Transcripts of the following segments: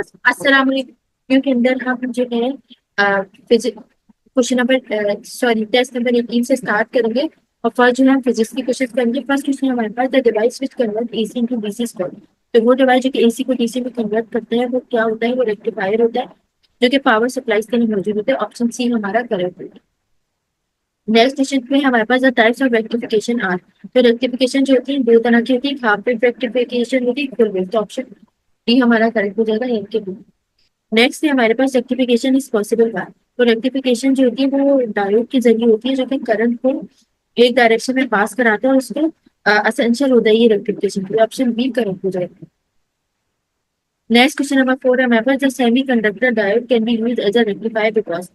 अस्सलाम वालेकुम के अंदर हम जो है question number sorry test number 18 से स्टार्ट करेंगे। और फर्स्ट जो है हम फिजिक्स की कोशिश करेंगे। फर्स्ट क्वेश्चन हमारे पास the device which convert AC into DC is called. तो वो डिवाइस जो कि एसी को डीसी में कन्वर्ट करते हैं वो क्या होता है? वो रेक्टिफायर होता है जो कि पावर सप्लाई के लिए मौजूद होता है। ऑप्शन सी हमारा करेक्ट होगा। नेक्स्ट क्वेश्चन में हमारे पास the types of rectification are. तो रेक्टिफिकेशन जो होती है दो तरह की होती है, हाफ वेव रेक्टिफिकेशन होती है, फुल वेव। तो ऑप्शन डी हमारा करेक्ट हो जाएगा इनके। नेक्स्ट है हमारे पास रेक्टिफिकेशन इज पॉसिबल बाय। तो रेक्टिफिकेशन जो होती है वो डायोड के जरिए होती है जो कि करंट को एक डायरेक्शन में पास कराता है और उसको असेंशियल होता है ये रेक्टिफिकेशन। ऑप्शन बी करेक्ट हो जाएगा। नेक्स्ट क्वेश्चन नंबर 4 है हमारे पास the semiconductor diode can be use as a rectifier because.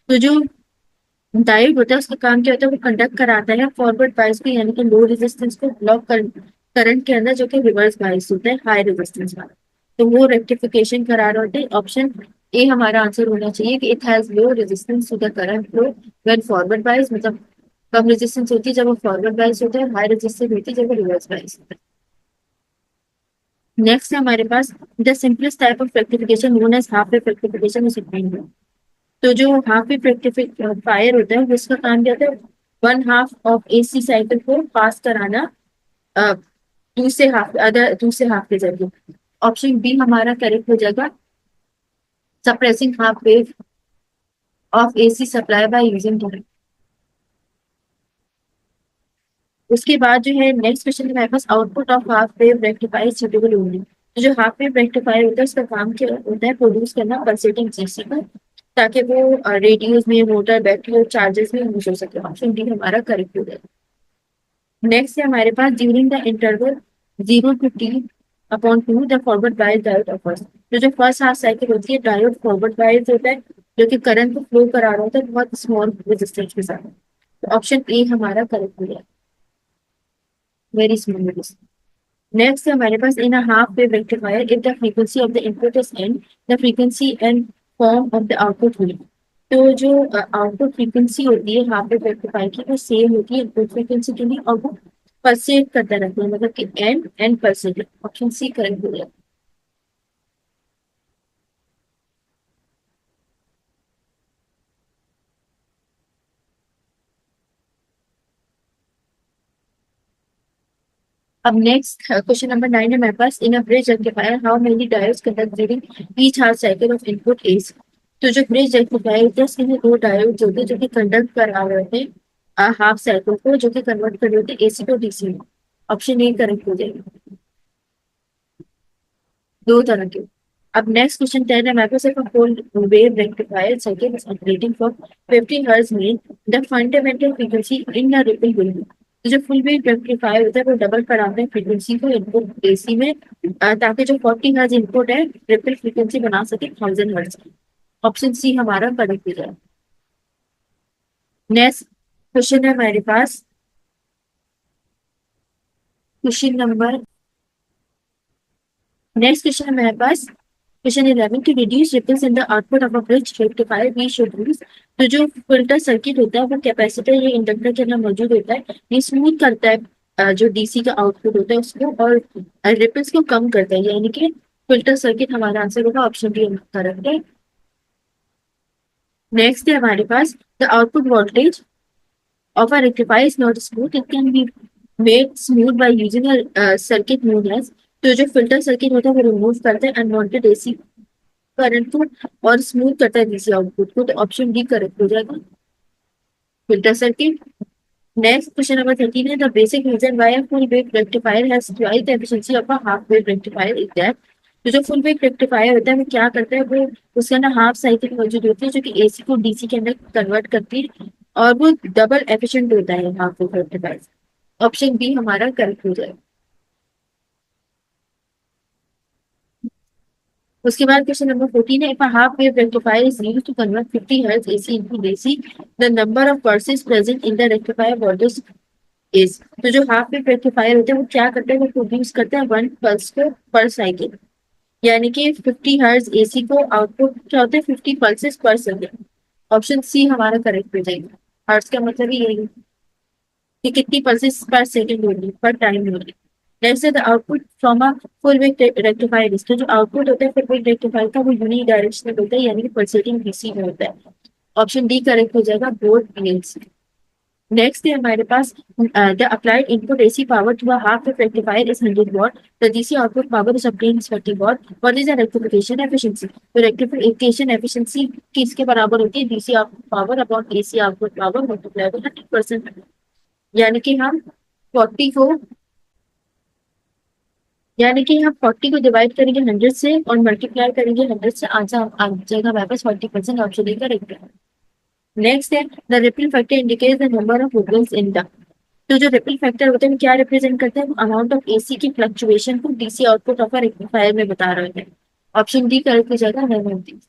तो जो डायोड होता है उसका काम क्या होता है? वो कंडक्ट कराता है फॉरवर्ड बायस को, यानी कि लो रेजिस्टेंस को ब्लॉक कर करंट के अंदर, जो कि रिवर्स बायस होता है हाई रेजिस्टेंस वाला। तो वो रेक्टिफिकेशन करा रहे होते हैं। ऑप्शन ए हमारा आंसर होना चाहिए कि it has low resistance to the current flow when forward bias. मतलब कम रेजिस्टेंस होती है जब वो फॉरवर्ड बायस होता है, हाई रेजिस्टेंस होती है जब वो रिवर्स बायस होता है। नेक्स्ट है हमारे पास the simplest type of rectification known as half wave rectification is explained. तो जो हाफ वेव रेक्टिफायर होता है उसका काम क्या होता है? One half of AC cycle को पास कराना अ, दूसरे हाफ के जरिए। ऑप्शन बी हमारा करेक्ट हो जाएगा, suppressing half wave of AC supply by using current. उसके बाद जो है नेक्स्ट क्वेश्चन हमारे पास output of half wave rectifier suitable only. तो जो हाफ वेव रेक्टिफायर होता है उसका काम क्या होता है? प्रोड्यूस करना पल्सेटिंग जीसी को, ताकि वो रेडियोस में, मोटर, बैटरी और चार्जर्स में यूज हो सके। ऑप्शन डी हमारा करेक्ट हो जाएगा। नेक्स्ट है हमारे पास during the interval 0 to t/2 the forward bias diode offers. तो जो फर्स्ट हाफ साइकिल होती है डायोड फॉरवर्ड बायस होता है जो कि करंट को फ्लो करा रहा होता है बहुत स्मॉल रेजिस्टेंस के साथ। तो ऑप्शन ए हमारा करेक्ट हो गया, वेरी स्मॉल रेजिस्टेंस। नेक्स्ट है हमारे पास in a half wave rectifier if the frequency of the input is N, the frequency and form of the output will. तो जो आउटपुट फ्रीक्वेंसी होती है हाफ वेव रेक्टिफायर की वो सेम होती है इनपुट फ्रीक्वेंसी के लिए, और वो परसेट करता रहता है, मतलब कि N percent. Option C correct हो जाएगा। अब नेक्स्ट क्वेश्चन नंबर 9 है हमारे पास in a bridge rectifier how many diodes conduct during each half cycle of input AC. तो जो ब्रिज रेक्टिफायर होता है उसके लिए दो डायोड होते हैं जो कि कंडक्ट कर रहे होते हैं हाफ साइकिल को, जो कि कन्वर्ट कर रहे होते हैं एसी को डीसी में। ऑप्शन ए करेक्ट हो जाएगा, दो तरह के। अब नेक्स्ट क्वेश्चन 10 है हमारे पास एक full wave rectifier circuit is operating for 50 hertz mean the fundamental frequency in the ripple will be. तो जो फुल वेव रेक्टिफायर होता है वो डबल कराते हैं फ्रीक्वेंसी को इनपुट एसी में, ताकि जो 40 हर्ट्ज इनपुट है रिपल फ्रीक्वेंसी बना सके 1000 हर्ट्ज की। ऑप्शन सी हमारा करेक्ट हो जाए। नेक्स्ट क्वेश्चन है हमारे पास क्वेश्चन नंबर नेक्स्ट क्वेश्चन है हमारे पास question 11 to reduce ripples in the output of a bridge rectifier we should use. तो जो फिल्टर सर्किट होता है वो कैपेसिटर या इंडक्टर के अंदर मौजूद होता है। ये स्मूथ करता है जो डीसी का आउटपुट होता है उसको, और रिपल्स को कम करता है, यानी कि फिल्टर सर्किट हमारा आंसर होगा। ऑप्शन डी करेक्ट है। नेक्स्ट है हमारे पास the output voltage of a rectifier is not smooth. It can be made smooth by using a circuit known as। तो जो फिल्टर सर्किट होता है वो रिमूव करता है अनवांटेड एसी करंट को और स्मूथ करता है डीसी आउटपुट को। तो ऑप्शन डी करेक्ट हो जाएगा, filter circuit. Next question number 13 है the basic reason why a full wave rectifier has twice the efficiency of a half wave rectifier is that. तो जो फुल वेव रेक्टिफायर होता है वो क्या करता है? वो उसके अंदर हाफ साइकिल मौजूद होती है जो कि एसी को डीसी के अंदर कन्वर्ट करती है, और वो डबल एफिशिएंट होता है half wave rectifier. Option B हमारा करेक्ट हो जाएगा। उसके बाद क्वेश्चन नंबर 14 है if a half wave rectifier is used to convert 50 hertz AC into DC the number of pulses present in the rectifier voltage is. तो जो half wave rectifier होते हैं वो क्या करते हैं? वो प्रोड्यूस करते हैं वन पल्स को पर साइकिल, यानी कि 50 हर्ट्ज एसी को आउटपुट क्या होता है? 50 पल्सेस पर सेकंड। ऑप्शन सी हमारा करेक्ट हो जाएगा। हर्ट्ज का मतलब ही यही है कि कितनी पल्सेस पर सेकंड होगी, पर टाइम होगी। Next is the output from a full wave rectifier is, तो जो आउटपुट होता है full wave rectifier का वो यूनी डायरेक्शनल होता है, यानी कि पल्सेटिंग डीसी में होता है। ऑप्शन डी करेक्ट हो जाएगा, बोथ पीएलसी। नेक्स्ट है हमारे पास the applied input AC power to a half wave rectifier is 100 watt, the DC output power is obtained is 40 watt, what is the rectification efficiency. तो rectification efficiency किसके बराबर होती है, DC output power upon AC output power multiply by 100%, यानी कि हम 40 को यानी कि हम 40 को डिवाइड करेंगे 100 से और मल्टीप्लाई करेंगे 100 से, आंसर आ जाएगा हमारे पास 40%, ऑप्शन डी करेक्ट है। नेक्स्ट है the ripple factor indicates the number of ripples in the, तो जो रिपल फैक्टर होते हैं वो क्या रिप्रेजेंट करते हैं, अमाउंट ऑफ एसी की फ्लक्चुएशन को DC output of a rectifier में बता रहे हैं। ऑप्शन डी करेक्ट हो जाएगा, नन ऑफ दीस।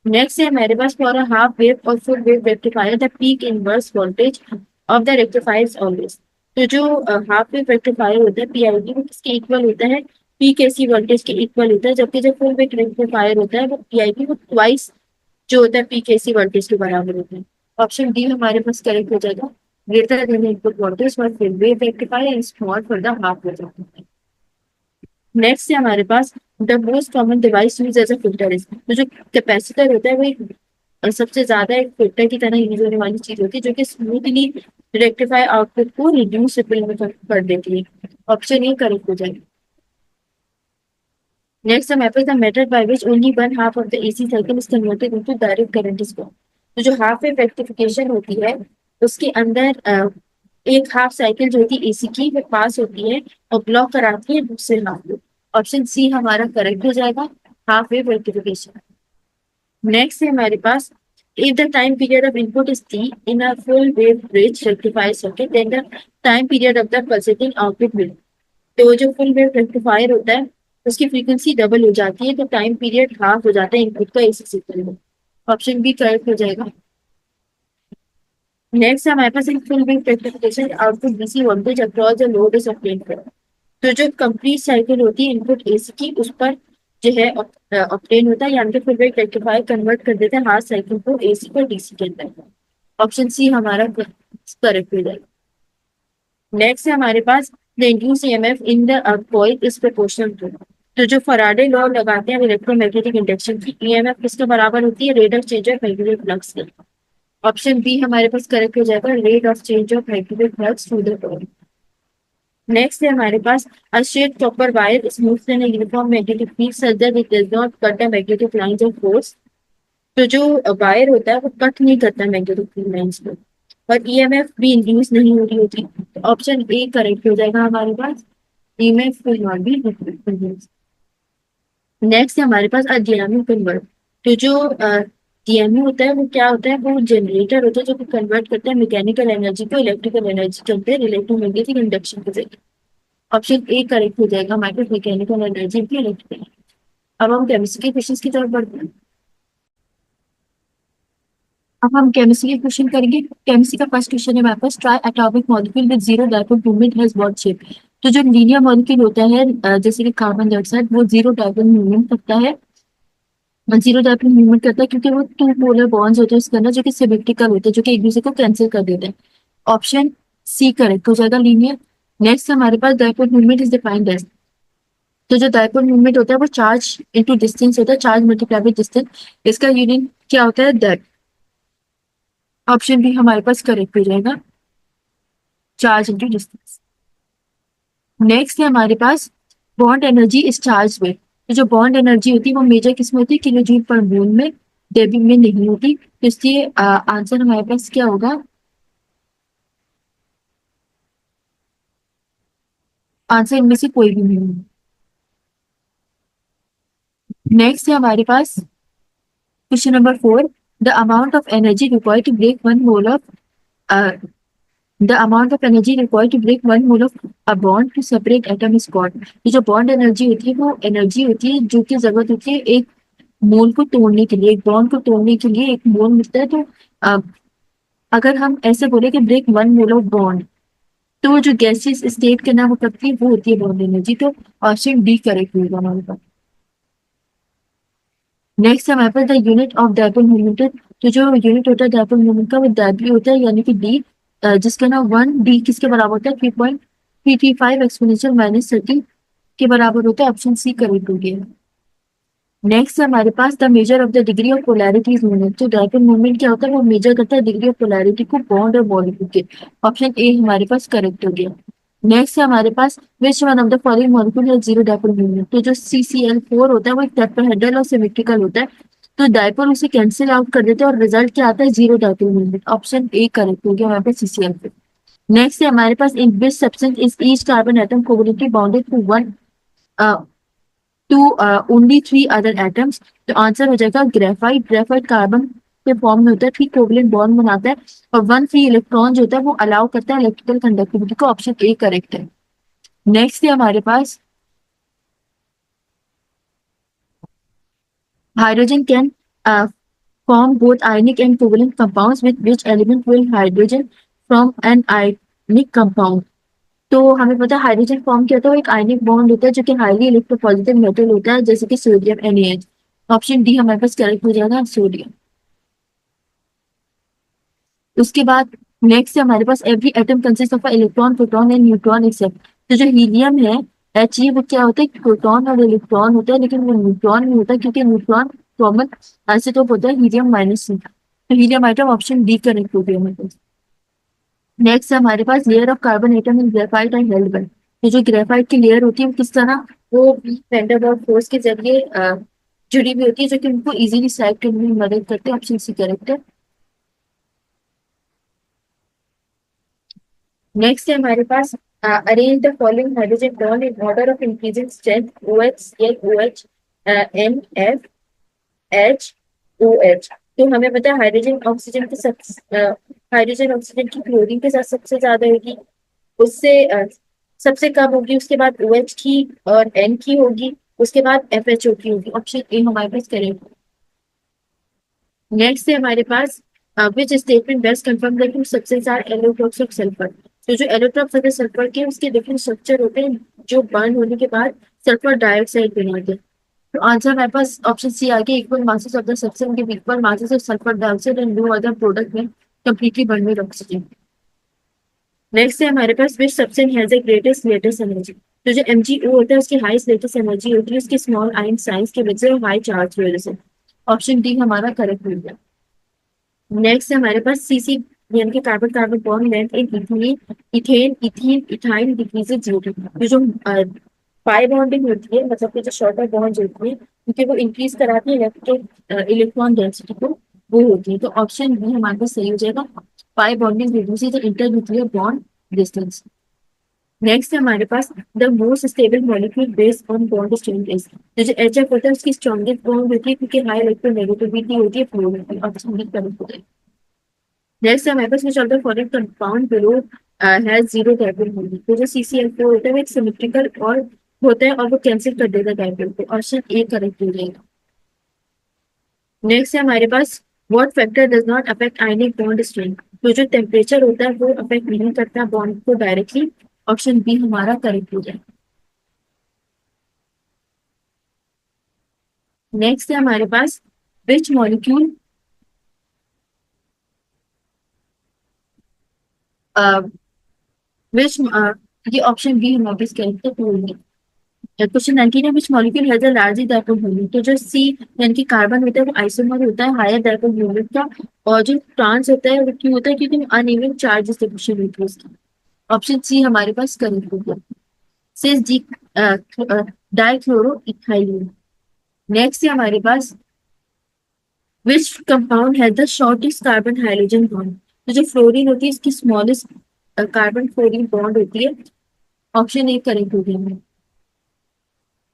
नेक्स्ट है हमारे पास फॉर अ हाफ वेव और full wave rectifier the peak inverse voltage of the rectifier is always, तो जो हाफ वेव रेक्टिफायर होता है पीआईडी वो किसके इक्वल होता है, पीक एसी वोल्टेज के इक्वल होता है, जबकि जो फुल वेव रेक्टिफायर होता है वो पीआईडी वो ट्वाइस जो होता है पीक एसी वोल्टेज के बराबर होता है। ऑप्शन डी हमारे पास करेक्ट हो जाएगा, greater than input voltage for full wave rectifier and small for the half wave rectifier. Next है हमारे पास the most common device use as a filter is, तो जो कैपेसिटर होता है वो एक सबसे ज्यादा एक फिल्टर की तरह यूज होने वाली चीज होती है, जो कि स्मूथली रेक्टिफाई आउटपुट को रिड्यूस रिपल में कर देती है। ऑप्शन ए करेक्ट हो जाएगा। नेक्स्ट हमारे पास the method by which only one half of the AC cycle is converted into direct current is called, तो जो हाफ वेव रेक्टिफिकेशन होती है उसके अंदर एक हाफ साइकिल जो होती है एसी की वो पास होती है और ब्लॉक कराती है दूसरे हाफ को। ऑप्शन सी हमारा करेक्ट हो जाएगा, हाफ वेव रेक्टिफिकेशन। नेक्स्ट है हमारे पास if the time period of input is t in a full wave bridge rectifier circuit, then the time period of the pulsating output will, तो जो full wave rectifier होता है उसकी frequency double हो जाती है, तो टाइम पीरियड हाफ हो जाता है इनपुट का एसी सिग्नल में। ऑप्शन बी करेक्ट हो जाएगा। नेक्स्ट हमारे पास एक full wave rectification output DC voltage across the load is obtained for, तो जो कंप्लीट साइकिल होती है इनपुट एसी की उस पर जो है ऑब्टेन होता है, यानी कि फुल वेव रेक्टिफायर कन्वर्ट कर देता है हाफ साइकिल को एसी पर डीसी के अंदर। ऑप्शन सी हमारा करेक्ट हो जाएगा। नेक्स्ट है हमारे पास the induce EMF in the coil is proportional to, तो जो फराडे लॉ लगाते हैं इलेक्ट्रोमैग्नेटिक इंडक्शन की, ईएमएफ किसके बराबर होती है, rate of change of magnetic flux के। ऑप्शन बी हमारे पास करेक्ट हो जाएगा, rate of change of magnetic flux through the coil. Next है हमारे पास a straight copper wire is moved in a uniform magnetic field such that it does not cut the magnetic lines of force, तो जो wire होता है वो cut नहीं करता magnetic field lines को और ईएमएफ भी इंड्यूस नहीं हो रही होती, तो ऑप्शन ए करेक्ट हो जाएगा हमारे पास, EMF will not be induce. Next है हमारे पास डीएमयू कन्वर्ट, तो जो डीएमयू होता है वो क्या होता है, वो जनरेटर होता है जो कि कन्वर्ट करता है मैकेनिकल एनर्जी को इलेक्ट्रिकल एनर्जी के अंदर इलेक्ट्रोमैग्नेटिक इंडक्शन के जरिए। ऑप्शन ए करेक्ट हो जाएगा, हमारे पास मैकेनिकल एनर्जी की इलेक्ट्रिकल। अब हम केमिस्ट्री के क्वेश्चंस की तरफ बढ़ते हैं। अब हम केमिस्ट्री के क्वेश्चन करेंगे। केमिस्ट्री का फर्स्ट क्वेश्चन है हमारे पास, triatomic molecule with zero dipole movement has what shape, तो जो लीनियर मॉलिक्यूल होता है जैसे कि कार्बन डाइऑक्साइड वो जीरो डायपोल मूवमेंट करता है, जीरो डायपोल मूवमेंट करता है क्योंकि वो टू पोलर बॉन्ड्स होते हैं उसके अंदर जो कि सिमेट्रिकल होते हैं, जो कि एक दूसरे को कैंसिल कर देते हैं। ऑप्शन सी करेक्ट हो जाएगा, लीनियर। नेक्स्ट हमारे पास dipole movement is defined as, तो जो डायपोल मूवमेंट होता है वो चार्ज इनटू डिस्टेंस होता है, चार्ज मल्टीप्लाई बाय डिस्टेंस, इसका यूनिट क्या होता है, दैट। ऑप्शन बी हमारे पास करेक्ट हो जाएगा, चार्ज इनटू डिस्टेंस। नेक्स्ट है हमारे पास बॉन्ड एनर्जी इज चार्ज में, तो जो बॉन्ड एनर्जी होती है वो मेजर किस में होती है, किलो जूल पर मोल में, डेबी में नहीं होती, तो इसलिए आंसर हमारे पास क्या होगा, आंसर इनमें से कोई भी नहीं होगा। नेक्स्ट है हमारे पास question number 4, the amount of energy required to break one mole of the amount of energy required to break one mole of a bond to separate atom is called, ये जो बॉन्ड एनर्जी होती है वो energy होती है जो कि जरूरत होती है एक मोल को तोड़ने के लिए, एक बॉन्ड को तोड़ने के लिए एक मोल मिलता है, तो अ, अगर हम ऐसे बोले कि break one mole of bond, तो जो गैसेस स्टेट के नाम करती है वो होती है बॉन्ड एनर्जी, तो ऑप्शन डी करेक्ट होगा हमारे पास। नेक्स्ट हमारे पास the unit of dipole moment, तो जो यूनिट होता है डायपोल मोमेंट का वो डब्ल्यू होता है, यानी कि डी, जिसका ना 1 डी किसके बराबर होता है, 3.2 335 एक्सपोनेंशियल -30 के बराबर होता है। ऑप्शन सी करेक्ट हो गया। नेक्स्ट है हमारे पास the measure of the degree of polarity is movement. तो डायपोल मूवमेंट क्या होता है, वो मेजर करता है डिग्री ऑफ पोलैरिटी को बॉन्ड और मॉलिक्यूल के। ऑप्शन ए हमारे पास करेक्ट हो गया। नेक्स्ट है हमारे पास which one of the following molecule है जीरो डायपोल मूवमेंट। तो जो CCl4 होता है वो एक टेट्राहेड्रल और सिमेट्रिकल होता है। तो डायपोल उसे कैंसिल आउट कर देते हैं और रिजल्ट क्या आता है, zero dipole movement. Option A correct हो गया हमारे पास CCl4। नेक्स्ट है हमारे पास in which substance is each carbon atom covalently bonded to one two only three other atoms. तो आंसर हो जाएगा ग्रेफाइट। ग्रेफाइट कार्बन के फॉर्म में होता है, थ्री कोवलेंट बॉन्ड बनाता है और वन फ्री इलेक्ट्रॉन जो होता है वो अलाउ करता है इलेक्ट्रिकल कंडक्टिविटी को। ऑप्शन ए करेक्ट है। नेक्स्ट है हमारे पास hydrogen can form both ionic and covalent compounds with which element will hydrogen from an ionic compound। तो हमें पता है हाइड्रोजन फॉर्म क्या होता है, वो एक आयनिक बॉन्ड होता है जो कि हाईली इलेक्ट्रोपॉजिटिव मेटल होता है जैसे कि सोडियम NaH। ऑप्शन डी हमारे पास करेक्ट हो जाएगा, सोडियम। उसके बाद नेक्स्ट है हमारे पास every atom consist of electron proton and neutron except. तो जो हीलियम है H, ये वो क्या होता है, प्रोटॉन और इलेक्ट्रॉन होता है लेकिन वो न्यूट्रॉन नहीं होता क्योंकि न्यूट्रॉन कॉमन आइसोटोप होता है हीलियम -C। तो helium item option D correct हो गया हमारे पास। नेक्स्ट है हमारे पास layer of carbon atom in graphite and held by. तो जो ग्रेफाइट की लेयर होती है वो किस तरह, वो वैन डेर वाल्स फोर्स के जरिए जुड़ी हुई होती है जो कि उनको इजीली साइड करने में मदद करते हैं। ऑप्शन सी करेक्ट है। नेक्स्ट है हमारे पास arrange the following hydrogen bond in order of increasing strength OH Cl OH N F H OH। तो हमें पता है हाइड्रोजन ऑक्सीजन के साथ हाइड्रोजन ऑक्सीजन की क्लोरीन के साथ सबसे ज्यादा होगी, उससे सबसे कम होगी, उसके बाद OH की और N की होगी, उसके बाद FHO की होगी। ऑप्शन ए हमारे पास करेक्ट। नेक्स्ट है हमारे पास which statement best confirm that two substance are allotropes of sulphur. तो जो एलोट्रोप्स होते हैं सल्फर के, उसके डिफरेंट स्ट्रक्चर होते हैं जो बर्न होने के बाद सल्फर डाइऑक्साइड बनाते हैं। तो आंसर हमारे पास ऑप्शन सी आ गया, equal masses of the substance give equal masses of sulphur dioxide and no other product में completely burn with oxygen. Next है हमारे पास which substance has the greatest latest energy. तो जो MgO होता है उसकी हाईएस्ट लेटेस्ट एनर्जी होती है उसकी स्मॉल आयन साइज की वजह से और हाई चार्ज की वजह से। ऑप्शन डी हमारा करेक्ट हो गया। नेक्स्ट है हमारे पास CC यानी कि carbon carbon bond length in ethane ethane ethene ethyl decreases zero. तो जो पाई बॉन्डिंग होती है मतलब कि जो शॉर्टर बॉन्ड होती है क्योंकि वो इंक्रीज कराती है इलेक्ट्रॉन डेंसिटी को, वो होती है। तो ऑप्शन बी हमारे पास सही हो जाएगा, pi bonding reduces the internuclear bond distance. Next है हमारे पास the most stable molecule based on bond strength is. तो जो HF होता है उसकी स्ट्रॉन्गेस्ट बॉन्ड होती है क्योंकि हाई इलेक्ट्रोनेगेटिविटी होती है फ्लो में। ऑप्शन बी करेक्ट हो जाएगा। नेक्स्ट हमारे पास which of the following compound below has zero dipole moment. तो जो CCl4 होता है वो एक सिमेट्रिकल और होता है और वो कैंसिल कर देगा डायपोल को। ऑप्शन ए करेक्ट हो जाएगा। नेक्स्ट है हमारे पास what factor does not affect ionic bond strength. तो जो टेम्परेचर होता है वो अफेक्ट नहीं करता बॉन्ड को डायरेक्टली। ऑप्शन बी हमारा करेक्ट हो जाएगा। नेक्स्ट है हमारे पास विच मॉलिक्यूल विच ये ऑप्शन बी हमारे पास करेक्ट है। क्वेश्चन 19 है which molecule has a large dipole moment. तो जो C यानी कि कार्बन होता है वो आइसोमर होता है हायर डायपोल मोमेंट का, और जो ट्रांस होता है वो क्यों होता है, क्योंकि अनइवन चार्ज डिस्ट्रीब्यूशन होती है उसकी। ऑप्शन सी हमारे पास करेक्ट हो गया, cis D dichloro ethylene. Next है हमारे पास which compound has the shortest carbon hydrogen bond. तो जो फ्लोरीन होती है इसकी स्मॉलेस्ट कार्बन फ्लोरीन बॉन्ड होती है। ऑप्शन ए करेक्ट हो गया।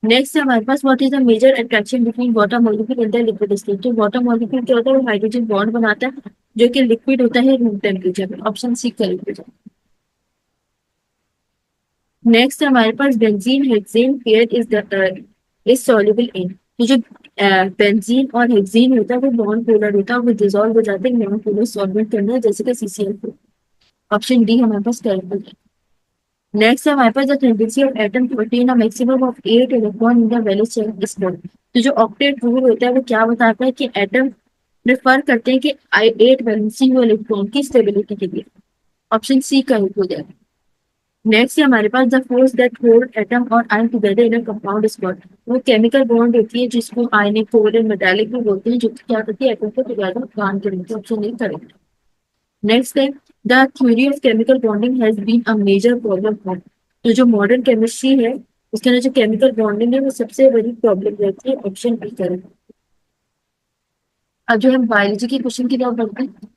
नेक्स्ट है हमारे पास what is the major attraction between water molecule in the liquid state. तो वाटर मॉलिक्यूल क्या होता है, वो हाइड्रोजन बॉन्ड बनाता है जो कि लिक्विड होता है रूम टेम्परेचर पे। ऑप्शन सी करेक्ट हो जाए। नेक्स्ट है हमारे पास benzene hexane pair is soluble in. तो जो बेंजीन और हेक्सेन होता है वो नॉन पोलर होता है, वो डिसॉल्व हो जाते हैं नॉन पोलर सॉल्वेंट के अंदर जैसे कि CCl4। ऑप्शन डी हमारे पास करेक्ट हो जाए। नेक्स्ट है हमारे पास the tendency of atom to attain a maximum of 8 electron in the valence shell is called. तो जो ऑक्टेट रूल होता है वो क्या बताता है कि एटम प्रेफर करते हैं कि 8 वैलेंसी हो इलेक्ट्रॉन की स्टेबिलिटी के लिए। ऑप्शन सी करेक्ट हो जाएगा। नेक्स्ट है हमारे पास the force that hold atom और ion together in a compound spot. वो केमिकल बॉन्ड होती है जिसको आयनिक कोवैलेंट एंड मेटालिक भी बोलते हैं, जो कि क्या करती है एटम को टुगेदर बांध के रखती है। ऑप्शन नहीं करेक्ट। नेक्स्ट है the theory of chemical bonding has been a major problem for. तो जो मॉडर्न केमिस्ट्री है उसके अंदर जो केमिकल बॉन्डिंग है वो सबसे बड़ी प्रॉब्लम रहती है। Option B correct. अब जो हम बायोलॉजी की क्वेश्चन की तरफ बढ़ते हैं,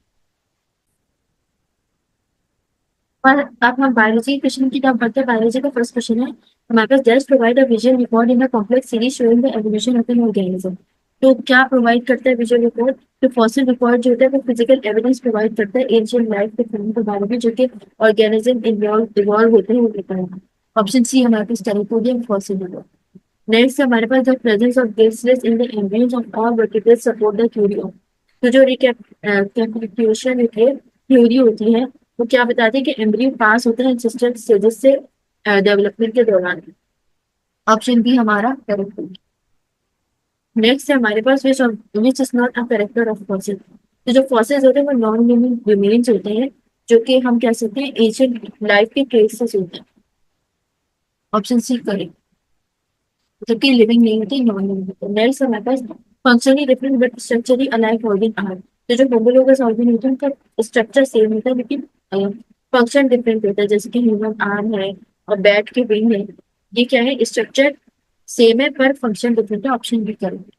पर अब हम बायोलॉजी क्वेश्चन की तरफ बढ़ते हैं। बायोलॉजी का फर्स्ट क्वेश्चन है हमारे पास just provide a visual record in a complex series showing the evolution of an organism. तो क्या प्रोवाइड करता है विजुअल रिकॉर्ड? तो फॉसिल रिकॉर्ड जो होता है वो फिजिकल एविडेंस प्रोवाइड करता है एंशिएंट लाइफ के फिल्म के बारे में जो कि ऑर्गेनिज्म इवॉल्व होते हैं वो बताएगा। ऑप्शन सी हमारे पास करेक्ट हो गया फॉसिल रिकॉर्ड। नेक्स्ट हमारे पास the presence of gills in the embryos of all vertebrates support the theory of. तो जो रिकैपिटुलेशन होती है थ्योरी होती है वो क्या बताती है कि एम्ब्रियो पास होता है इंसिस्टेंट स्टेजेस से डेवलपमेंट के दौरान। ऑप्शन बी हमारा करेक्ट होगा। नेक्स्ट है हमारे पास which is not a character of fossil. तो जो फॉसिल्स होते हैं वो नॉन लिविंग रिमेन्स होते हैं जो कि हम कह सकते हैं एंशिएंट लाइफ के ट्रेसेस होते हैं। Option C correct. जबकि लिविंग नहीं होती नॉन लिविंग होते हैं। नेक्स्ट हमारे पास functionally different but structurally alike organ are. तो जो होमोलोगस ऑर्गन होते हैं उनका स्ट्रक्चर सेम होता है लेकिन फंक्शन डिफरेंट होता है, जैसे कि ह्यूमन आर्म है और बैट के विंग है। ये क्या है स्ट्रक्चर सेम है पर फंक्शन डिफरेंट है। Option B correct.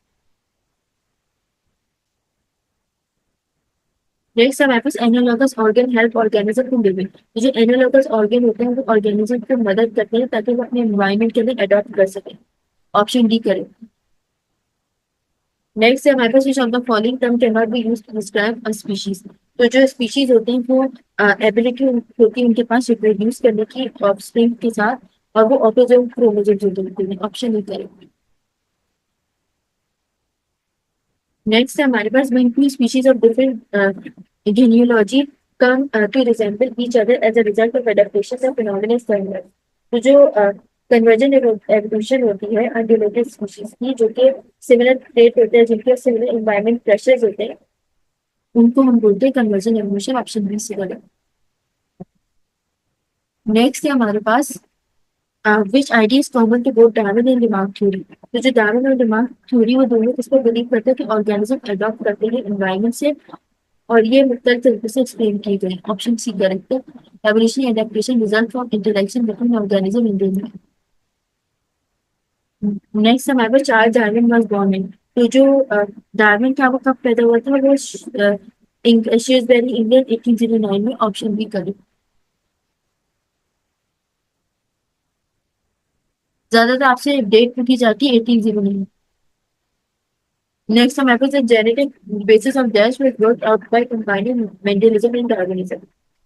नेक्स्ट हमारे पास analogous organ help organism to living. तो जो एनालॉगस ऑर्गन होते हैं वो ऑर्गेनिज्म को मदद करते हैं ताकि वो अपने एनवायरमेंट के अंदर अडॉप्ट कर सके। ऑप्शन डी करें। नेक्स्ट है हमारे पास which of the following term can not be used to describe a species. तो जो स्पीशीज होते हैं वो एबिलिटी होती है उनके पास रिप्रोड्यूस करने की ऑफस्प्रिंग के साथ, और वो ऑटोजोम क्रोमोजोम होते हैं। ऑप्शन डी करें। नेक्स्ट है हमारे पास when two species of different genealogy come to resemble each other as a result of adaptation, the phenomenon is convergence। तो जो कन्वर्जन एवोल्यूशन होती है अनरिलेटेड स्पीशीज की जो कि सिमिलर ट्रेट होते हैं जिनके सिमिलर एनवायरमेंट प्रेशर्स होते हैं उनको हम बोलते हैं कन्वर्जन एवोल्यूशन। ऑप्शन बी से गलत। नेक्स्ट है हमारे पास which idea is common to both Darwin and Lamarck theory. तो जो डार्विन और रिमार्क थ्योरी वो दोनों इस पर बिलीव करते हैं कि ऑर्गेनिज्म अडॉप्ट करते हैं एनवायरमेंट से, और ये मुख्तलिफ तरीके से एक्सप्लेन किए गए। ऑप्शन सी करेक्ट है। Evolution adaptation result from interaction between organism in दोनों। नेक्स्ट हमारे पास Charles Darwin was born in. तो जो डार्विन था वो कब पैदा हुआ था? वो शेसबेरी इंग्लैंड 1809 में। Option B correct. ज्यादातर आपसे डेट पूछी जाती है 1809। नेक्स्ट हमारे पास genetic basis of dash with work out by combining Mendelism and Darwinism.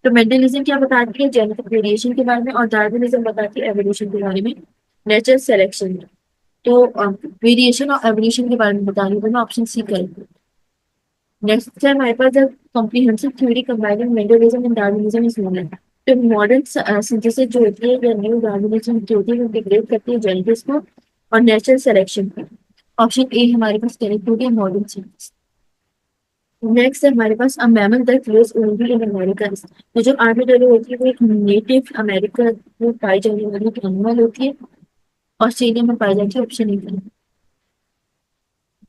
तो मेंडलिज्म क्या बताती है? जेनेटिक वेरिएशन के बारे में, और डार्विनिज्म बताती है एवोल्यूशन के बारे में, नेचुरल सिलेक्शन। तो वेरिएशन और एवोल्यूशन के बारे में बता रही हूँ मैं। ऑप्शन सी करेंगे। नेक्स्ट है हमारे पास जब comprehensive theory combining Mendelism and Darwinism is known है। तो मॉडर्न सिंथेसिस जो होती है या न्यू डार्विनिज्म जो होती है वो इंटीग्रेट करती है जेनेटिक्स को और नेचुरल सिलेक्शन को। ऑप्शन ए हमारे पास करेक्ट हो गया मॉडर्न सिंथेसिस। नेक्स्ट है हमारे पास a mammal that lives only in America. तो जो आर्madillo होती है वो एक नेटिव अमेरिका में पाई जाने वाली एनिमल होती है, ऑस्ट्रेलिया में पाई जाती है। Option A.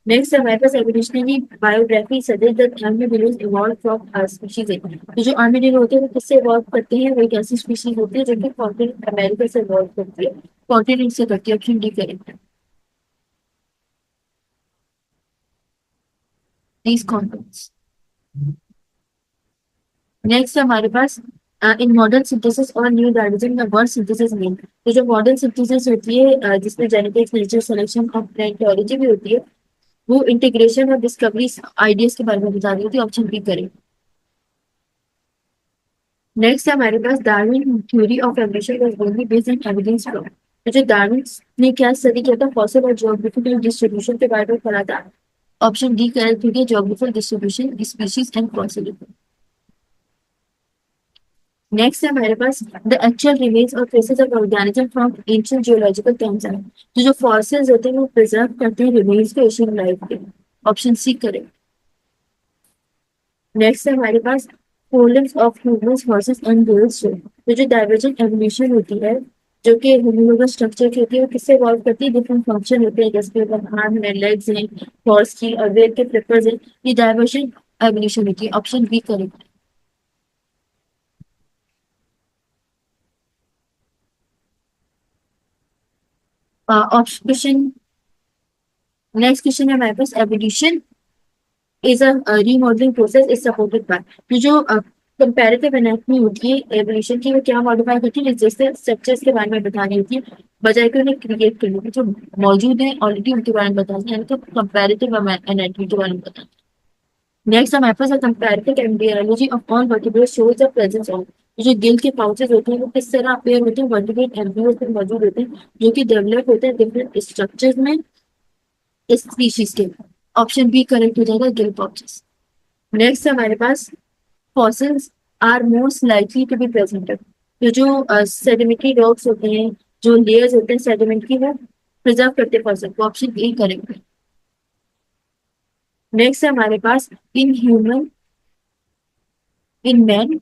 नेक्स्ट हमारे पास evolutionary biography suggest that armadillos evolve from species. तो जो आर्madillo होते हैं वो किससे इवॉल्व करते हैं? वो एक ऐसी स्पीशीज होती है जो कि कॉन्टिनेंट अमेरिका से इवॉल्व करती है, कॉन्टिनेंट से करती है। ऑप्शन डी करेक्ट है। Please continents. नेक्स्ट हमारे पास इन मॉडर्न सिंथेसिस और न्यू डायनामिज्म का वर्ड सिंथेसिस मीन। तो जो मॉडर्न सिंथेसिस होती है जिसमें जेनेटिक्स नेचर सिलेक्शन और प्लेंटोलॉजी भी होती है वो इंटीग्रेशन और डिस्कवरी आइडियाज के बारे में बता रही होती है। ऑप्शन बी करें। नेक्स्ट है हमारे पास Darwin theory of evolution was only based on evidence from. तो जो डार्विन ने क्या स्टडी किया था? फॉसिल और जियोग्राफिकल डिस्ट्रीब्यूशन के बारे में पढ़ा था। ऑप्शन डी करेक्ट हो गया geographical distribution species and fossil. Next है हमारे पास द एक्चुअल रिमेन्स और traces of organism from ancient geological times है। तो जो फॉसिल्स होते हैं वो प्रिजर्व करते हैं रिमेन्स को एशियन लाइफ के। ऑप्शन सी करें। नेक्स्ट है हमारे पास problems of humans versus and girls show. तो जो डाइवर्जेंट एवोल्यूशन होती है, जो कि होमोलोगस स्ट्रक्चर की होती है, वो किससे इवॉल्व करती है? डिफरेंट फंक्शन होते हैं, जैसे आर्म है, लेग्स हैं, हॉर्स की और वेल के फ्लिपर्स हैं। ये डाइवर्जेंट एवोल्यूशन होती है। Option B correct. Option next question है हमारे पास, evolution is a remodeling process is supported by। तो जो कंपैरेटिव एनाटॉमी होती है एवोल्यूशन की, वो क्या मॉडिफाई करती है? जैसे स्ट्रक्चर्स के बारे में बतानी होती है, बजाय कि उन्हें क्रिएट करने की। जो मौजूद है ऑलरेडी उनके बारे में बतानी है, यानी कि कंपैरेटिव एनाटॉमी के बारे में बताना। नेक्स्ट हमारे पास comparative embryology of all vertebrates shows the presence of. जो गिल के पाउचेस होते हैं वो किस तरह अपेयर होते हैं? वर्टिब्रेट एम्ब्रियोज में मौजूद होते हैं, जो कि डेवलप होते हैं डिफरेंट स्ट्रक्चर्स में इस स्पीशीज के। ऑप्शन बी करेक्ट हो जाएगा, गिल पाउचेस। नेक्स्ट हमारे पास fossils are most likely to be presented. तो जो सेडिमेंट्री रॉक्स होते हैं, जो लेयर्स होते हैं सेडिमेंट की, वो प्रिजर्व करते हैं फॉसिल को। ऑप्शन ए करेक्ट है। नेक्स्ट है हमारे पास, in human in man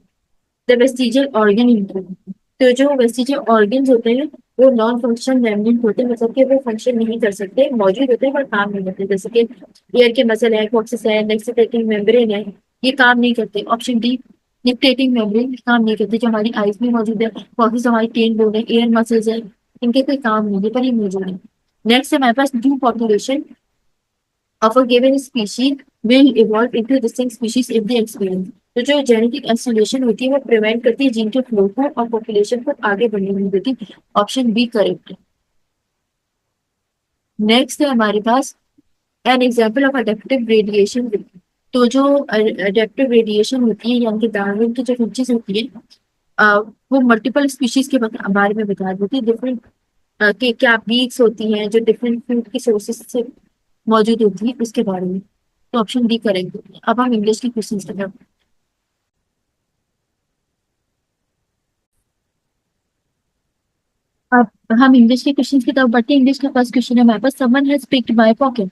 the vestigial organ include. तो जो वेस्टिजियल ऑर्गन्स होते हैं वो नॉन फंक्शन रेमिनेंट होते हैं, मतलब कि वो फंक्शन नहीं कर सकते, मौजूद होते हैं पर काम नहीं करते। जैसे कि एयर के मसल है, कॉक्सिस है, नेक्सिटेटिंग मेम्ब्रेन है, ये काम नहीं करते। ऑप्शन डी निक्टेटिंग मेम्ब्रेन काम नहीं करते, जो हमारी आईज में मौजूद है, कॉक्सिस हमारी टेन बोन है, एयर मसल्स है, इनके कोई काम नहीं है पर ये मौजूद है। नेक्स्ट है हमारे पास, due population of a given species will evolve into distinct species if they experience। तो जो जेनेटिक एक्सलेशन होती है वो प्रिवेंट करती है जीन के फ्लो को और पॉपुलेशन को आगे बढ़ने नहीं देती। ऑप्शन बी करेक्ट है। नेक्स्ट है हमारे पास, an example of adaptive radiation. तो जो अडेप्टिव रेडिएशन होती है, यानी कि डार्विन की जो फीचर्स होती है, वो मल्टीपल स्पीशीज के बारे में बता देती है। डिफरेंट के क्या बीक्स होती हैं जो डिफरेंट फूड की सोर्सेज से मौजूद होती है, उसके बारे में। तो ऑप्शन डी करेक्ट है। अब हम इंग्लिश के क्वेश्चन की तरफ। अब हम इंग्लिश के क्वेश्चन की तरफ बढ़ते हैं। इंग्लिश का फर्स्ट क्वेश्चन है हमारे पास, someone has picked my pocket.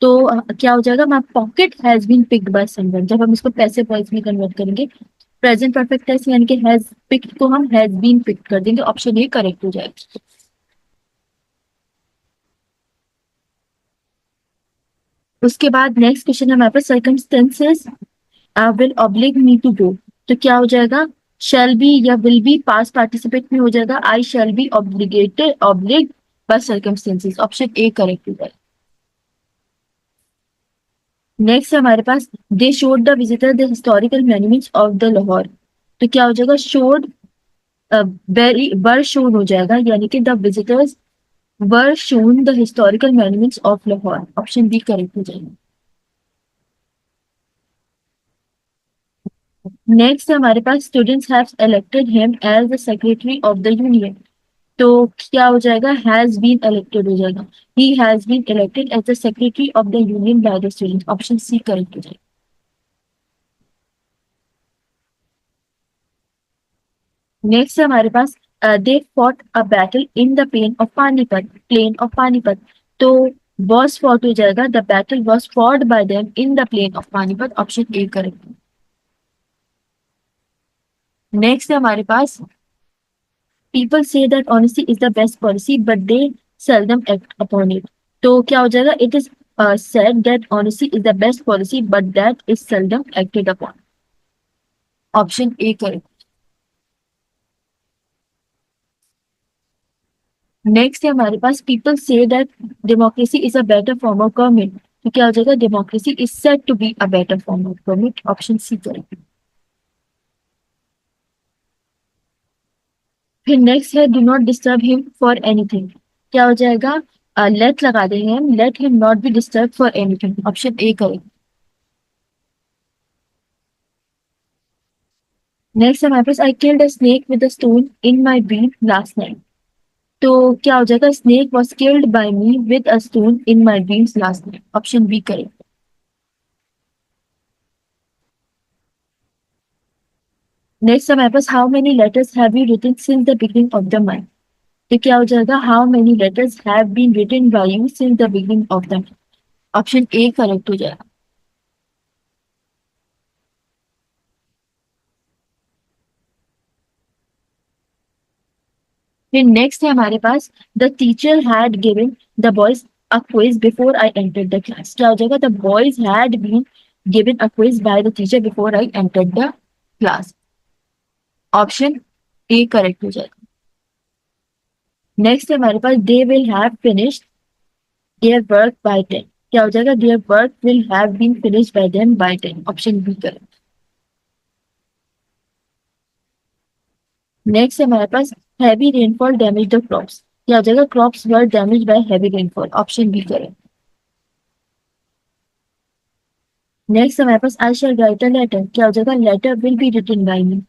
तो क्या हो जाएगा? My pocket has been picked by someone. जब हम इसको पैसिव वॉइस में कन्वर्ट करेंगे, प्रेजेंट परफेक्ट टेंस यानी कि हैज पिक्ड को हम हैज बीन पिक्ड कर देंगे। ऑप्शन ए करेक्ट हो जाएगा। उसके बाद नेक्स्ट क्वेश्चन है हमारे पास, circumstances will oblige me to go. तो क्या हो जाएगा? शैल बी या विल बी पास पार्टिसिपेट में हो जाएगा, I shall be obligated oblige by circumstances. Option A correct हो जाएगा। नेक्स्ट है हमारे पास, they showed the visitor the historical monuments of the Lahore. तो क्या हो जाएगा? शोड वेरी वर शोन हो जाएगा, यानी कि the visitors were shown the historical monuments of Lahore. Option B correct हो जाएगा। नेक्स्ट है हमारे पास, students have elected him as the secretary of the union. तो क्या हो जाएगा? हैज बीन इलेक्टेड हो जाएगा, he has been elected as the secretary of the union by the student. Option C correct हो जाएगा। नेक्स्ट है हमारे पास, they fought a battle in the plain of Panipat. तो वॉज फॉट हो जाएगा, the battle was fought by them in the plain of Panipat. Option A correct. Next है हमारे पास, people say that honesty is the best policy but they seldom act upon it. तो क्या हो जाएगा? It is said that honesty is the best policy but that is seldom acted upon। Option A correct. Next है हमारे पास, people say that democracy is a better form of government. तो क्या हो जाएगा? Democracy is said to be a better form of government. Option C correct. फिर next है, do not disturb him for anything. क्या हो जाएगा? लेट लगा देंगे हम, let him not be disturb for anything. Option A correct. Next है हमारे पास, I killed a snake with a stone in my bean last night. तो क्या हो जाएगा? Snake was killed by me with a stone in my dreams last night. Option B correct. Next हमारे पास, how many letters have you written since the beginning of the month. तो क्या हो जाएगा? How many letters have been written by you since the beginning of the month. Option A correct हो जाएगा। फिर next है हमारे पास the teacher had given the boys a quiz before I entered the class. क्या हो जाएगा? The boys had been given a quiz by the teacher before I entered the class. Option A correct हो जाएगा। Next है हमारे पास they will have finished their work by 10। क्या हो जाएगा? Their work will have been finished by them by 10। Option B correct. Next है हमारे पास heavy rainfall damage the crops. क्या हो जाएगा? Crops were damage by heavy rainfall. Option B correct. Next हमारे पास आई शैल राइट अ लेटर। क्या हो जाएगा? Letter will be written by me.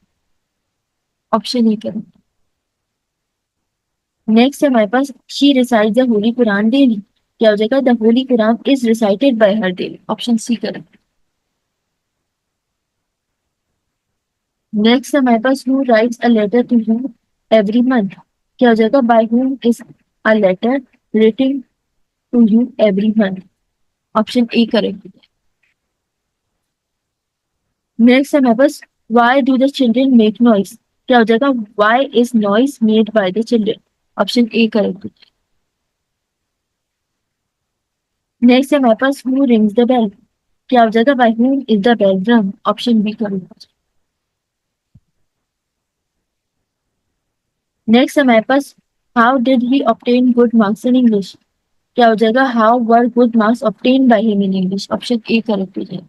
Option A correct. Next है हमारे पास she recite the holy Quran daily. क्या हो जाएगा? The holy Quran is recited by her daily. Option C correct. Next हमारे पास who writes a letter to you every month. क्या हो जाएगा? By whom is a letter written to you every month. Option A correct. Next हमारे पास why do the children make noise. क्या हो जाएगा? Why is noise made by the children. Option A correct. Next है हमारे पास who rings the bell. क्या हो जाएगा? By whom is the bell rung। Option B correct. Next हमारे पास how did he obtain good marks in English. क्या हो जाएगा? How were good marks obtained by him in English. Option A correct हो जाएगा।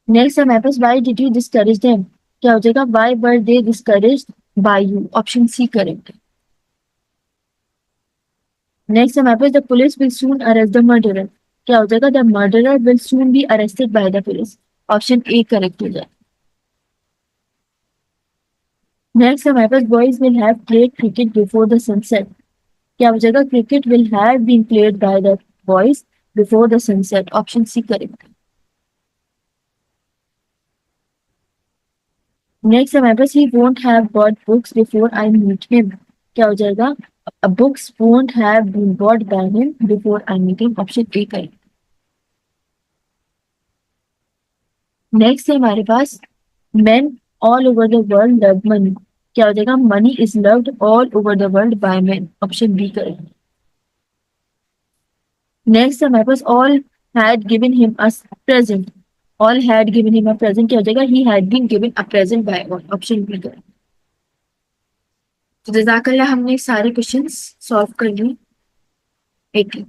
नेक्स्ट हमारे पास why did you discourage them. क्या हो जाएगा? Why were they discouraged by you. Option C correct. Next हमारे पास the police will soon arrest the murderer. क्या हो जाएगा? The murderer will soon be arrested by the police. Option A correct हो जाएगा। नेक्स्ट हमारे पास boys will have played cricket before the sunset. क्या हो जाएगा? Cricket will have been played by the boys before the sunset. Option C correct. Next हमारे पास he won't have bought books before I meet him. क्या हो जाएगा? Books won't have been bought by him before I meet him. Option A correct. Next है हमारे पास men all over the world love money। क्या हो जाएगा? Money is loved all over the world by men। Option B correct. Next हमारे पास all had given him a present. All had given him a present. क्या हो जाएगा? He had been given a present by all. Option B correct. तो जजाकल्ला हमने सारे questions solve कर लिए। 18